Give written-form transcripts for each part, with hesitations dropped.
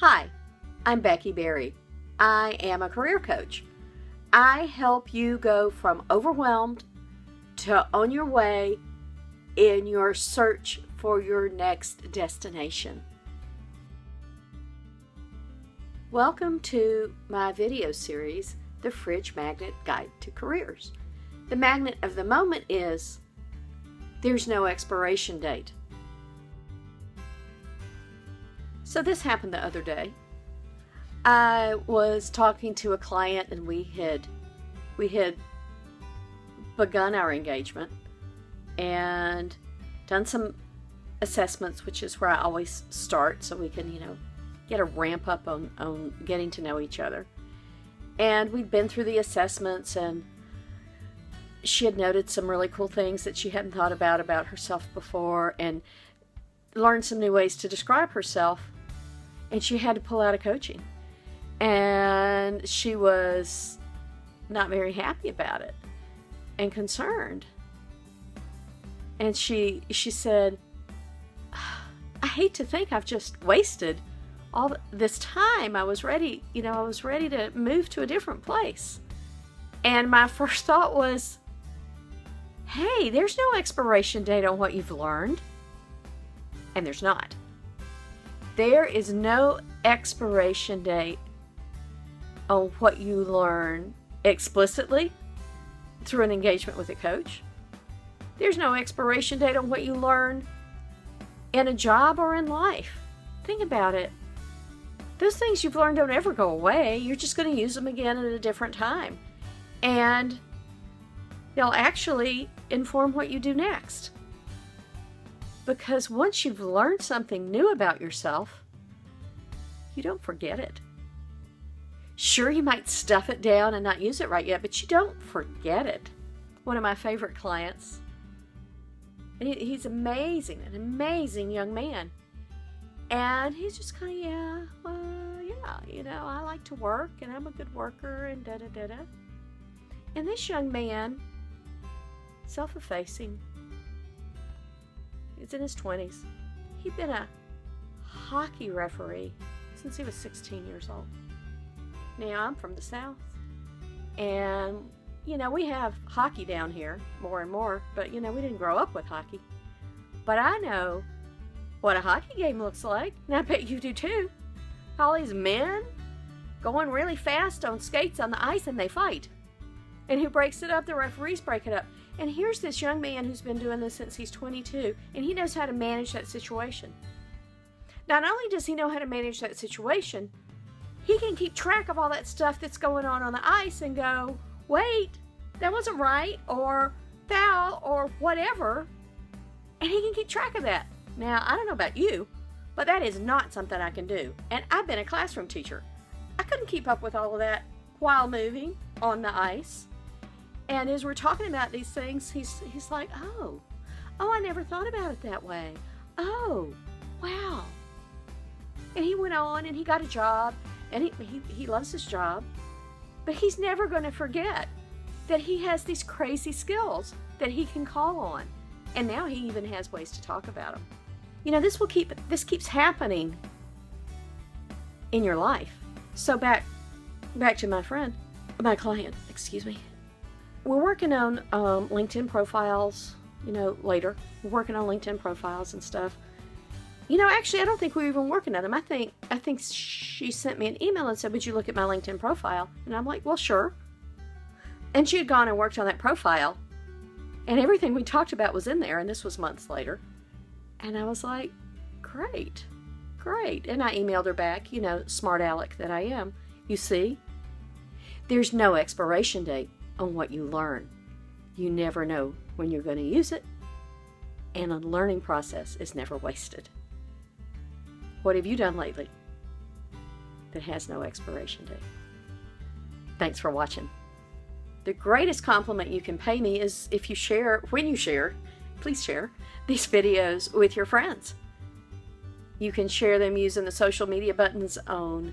Hi, I'm Becky Berry. I am a career coach. I help you go from overwhelmed to on your way in your search for your next destination. Welcome to my video series, The Fridge Magnet Guide to Careers. The magnet of the moment is, there's no expiration date. So this happened the other day. I was talking to a client and we had begun our engagement and done some assessments, which is where I always start so we can, get a ramp up on getting to know each other. And we'd been through the assessments and she had noted some really cool things that she hadn't thought about herself before and learned some new ways to describe herself. And she had to pull out of coaching. And she was not very happy about it and concerned. And she said, I hate to think I've just wasted all this time. I was ready to move to a different place. And my first thought was, hey, there's no expiration date on what you've learned. And there's not. There is no expiration date on what you learn explicitly through an engagement with a coach. There's no expiration date on what you learn in a job or in life. Think about it. Those things you've learned don't ever go away. You're just going to use them again at a different time. And they'll actually inform what you do next. Because once you've learned something new about yourself, you don't forget it. Sure, you might stuff it down and not use it right yet, but you don't forget it. One of my favorite clients, he's amazing, an amazing young man. And he's just kind of, I like to work and I'm a good worker and da-da-da-da. And this young man, self-effacing, he's in his 20s. He'd been a hockey referee since he was 16 years old. Now, I'm from the South. And, we have hockey down here more and more, but, we didn't grow up with hockey. But I know what a hockey game looks like, and I bet you do too. All these men going really fast on skates on the ice and they fight. And who breaks it up? The referees break it up. And here's this young man who's been doing this since he's 22, and he knows how to manage that situation. Not only does he know how to manage that situation, he can keep track of all that stuff that's going on the ice and go, wait, that wasn't right, or foul, or whatever. And he can keep track of that. Now, I don't know about you, but that is not something I can do. And I've been a classroom teacher. I couldn't keep up with all of that while moving on the ice. And as we're talking about these things, he's like, oh, I never thought about it that way. Oh, wow. And he went on and he got a job and he loves his job, but he's never going to forget that he has these crazy skills that he can call on. And now he even has ways to talk about them. This keeps happening in your life. So back to my client, We're working on LinkedIn profiles, later. We're working on LinkedIn profiles and stuff. Actually, I don't think we're even working on them. I think she sent me an email and said, would you look at my LinkedIn profile? And I'm like, well, sure. And she had gone and worked on that profile. And everything we talked about was in there. And this was months later. And I was like, great. And I emailed her back, smart aleck that I am. You see, there's no expiration date on what you learn. You never know when you're going to use it, and a learning process is never wasted. What have you done lately that has no expiration date? Thanks for watching. The greatest compliment you can pay me is if you share, please share these videos with your friends. You can share them using the social media buttons on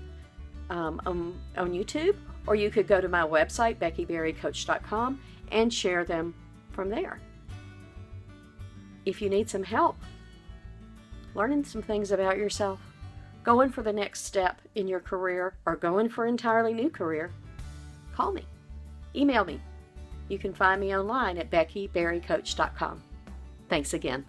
YouTube, or you could go to my website, beckyberrycoach.com, and share them from there. If you need some help learning some things about yourself, going for the next step in your career or going for an entirely new career, call me. Email me. You can find me online at beckyberrycoach.com. Thanks again.